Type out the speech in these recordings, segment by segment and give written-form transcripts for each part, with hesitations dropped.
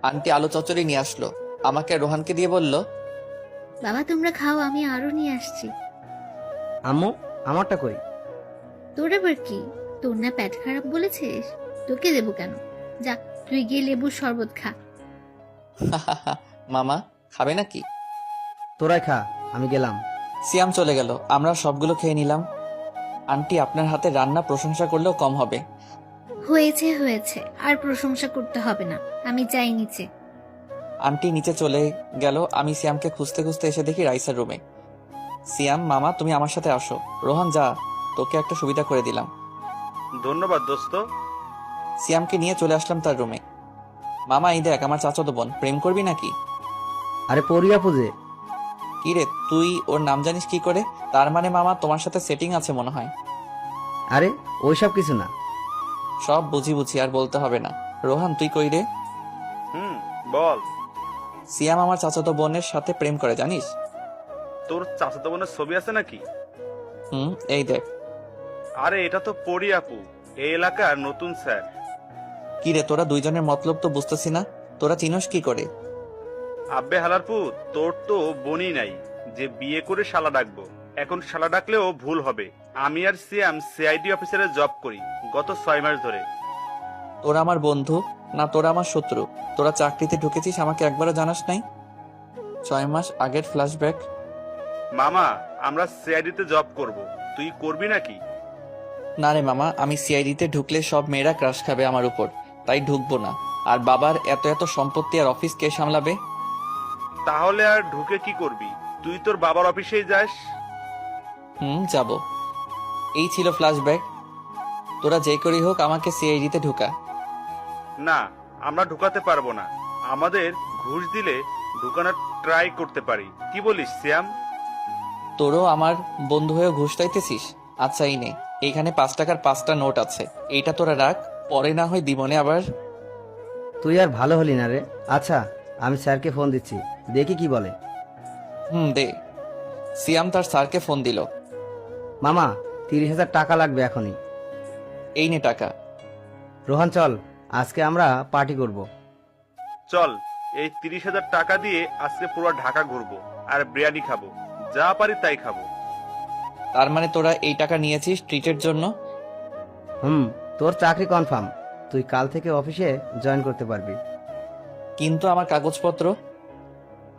Aunty আলু চচ্চড়ি নিয়ে আসলো, আমাকে আর রোহানকে দিয়ে বলল, বাবা তোমরা খাও, আমি আরো নিয়ে আসছি। আম্মু, আমারটা কই? তোর আবার কি? তোর না পেট খারাপ বলেছিস? তোকে দেবো কেন? যা, তুই গিয়ে লেবুর শরবত খা। মামা খাবে নাকি? তোরাই খা, আমি গেলাম। সিয়াম চলে গেল, আমরা সবগুলো খেয়ে নিলাম। আন্টি আপনার হাতে রান্না প্রশংসা করলেও কম হবে। হয়েছে হয়েছে, আর প্রশংসা করতে হবে না, আমি যাই নিচে। আন্টি নিচে চলে গেল। আমি সিয়ামকে খুঁজতে খুঁজতে এসে দেখি রাইসার রুমে। সিয়াম মামা তুমি আমার সাথে আসো। রোহান যা, তোকে একটা সুবিধা করে দিলাম। ধন্যবাদ দোস্ত। সিয়ামকে নিয়ে চলে আসলাম তার রুমে। মামা এই দেখ আমার চাচাতো বোন, প্রেম করবি নাকি? আরে পরিয়া পুজে। কি রে তুই ওর নাম জানিস কি করে? তার মানে মামা তোমার সাথে সেটিং আছে মনে হয়। আরে ওইসব কিছু না। সব বুঝি বুঝি, আর বলতে হবে না। রোহান তুই কই রে? বল। সিয়াম আমার চাচাতো বোনের সাথে প্রেম করে জানিস? তোর চাচাতো বোনের ছবি আছে নাকি? এই দেখ। আরে এটা তো পরি আপু, এই এলাকার নতুন স্যার। কি রে তোরা দুইজনের মতলব তো বুঝতেছি না, তোরা চিনস কি করে? আব্বে হালারপু, তোর তো বোনই নাই যে বিয়ে করে শালা ডাকবো। এখন শালা ডাকলেও ভুল হবে। আমি আর সিয়াম সিআইডি অফিসারে জব করি গত 6 মাস ধরে। তোরা আমার বন্ধু না তোরা আমার শত্রু? তোরা চাকরিতে ঢুকেছিস আমাকে একবারও জানাস নাই? 6 মাস আগের ফ্ল্যাশব্যাক। মামা, আমরা সিআইডিতে জব করব, তুই করবি নাকি? না রে মামা, আমি সিআইডিতে ঢুকলে সব মেয়েরা ক্রাশ খাবে আমার উপর, তাই ঢুকবো না। আর বাবার এত এত সম্পত্তি আর অফিস কে সামলাবে? তাহলে আর ঢুকে কি করবি? তুই তোর বাবার অফিসেই যাস। যাব। এই ছিল ফ্ল্যাশব্যাক। তোরা যে করেই হোক আমাকে সিআইডিতে ঢুকা। না, আমরা ঢুকাতে পারবো না। আমাদের ঘুষ দিলে ঢুকানোর ট্রাই করতে পারি। কি বলিস শ্যাম? তোরও আমার বন্ধু হয়ে ঘুষ চাইতেছিস? আচ্ছা এই নে, এইখানে 5 টাকার 5টা নোট আছে, এইটা তোরা রাখ, পরে না হয় দিবনে আবার। তুই আর ভালো হলি না রে। আচ্ছা, আমি স্যারকে ফোন দিচ্ছি, দেখি কি বলে। দে। সিয়াম তার স্যারকে ফোন দিল। মামা, 30,000 টাকা লাগবে এখনই। এই নে টাকা। রোহান চল, আজকে আমরা পার্টি করব। চল, এই 30,000 টাকা দিয়ে আজকে পুরো ঢাকা ঘুরবো আর বিরিয়ানি খাবো, যা পারি তাই খাবো। তার মানে তোরা এই টাকা নিয়েছিস ট্রিটের জন্য? তোর চাকরি কনফার্ম, তুই কাল থেকে অফিসে জয়েন করতে পারবি। কিন্তু আমার কাগজপত্র?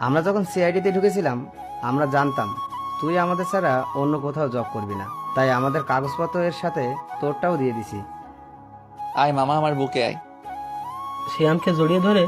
আমরা যখন সিআইডিতে ঢুকেছিলাম আমরা জানতাম তুই আমাদের ছাড়া অন্য কোথাও জব করবি না, তাই আমাদের কাগজপত্র এর সাথে তোরটাও দিয়ে দিছি। আয় মামা আমার বুকে আয়। শ্যামকে জড়িয়ে ধরে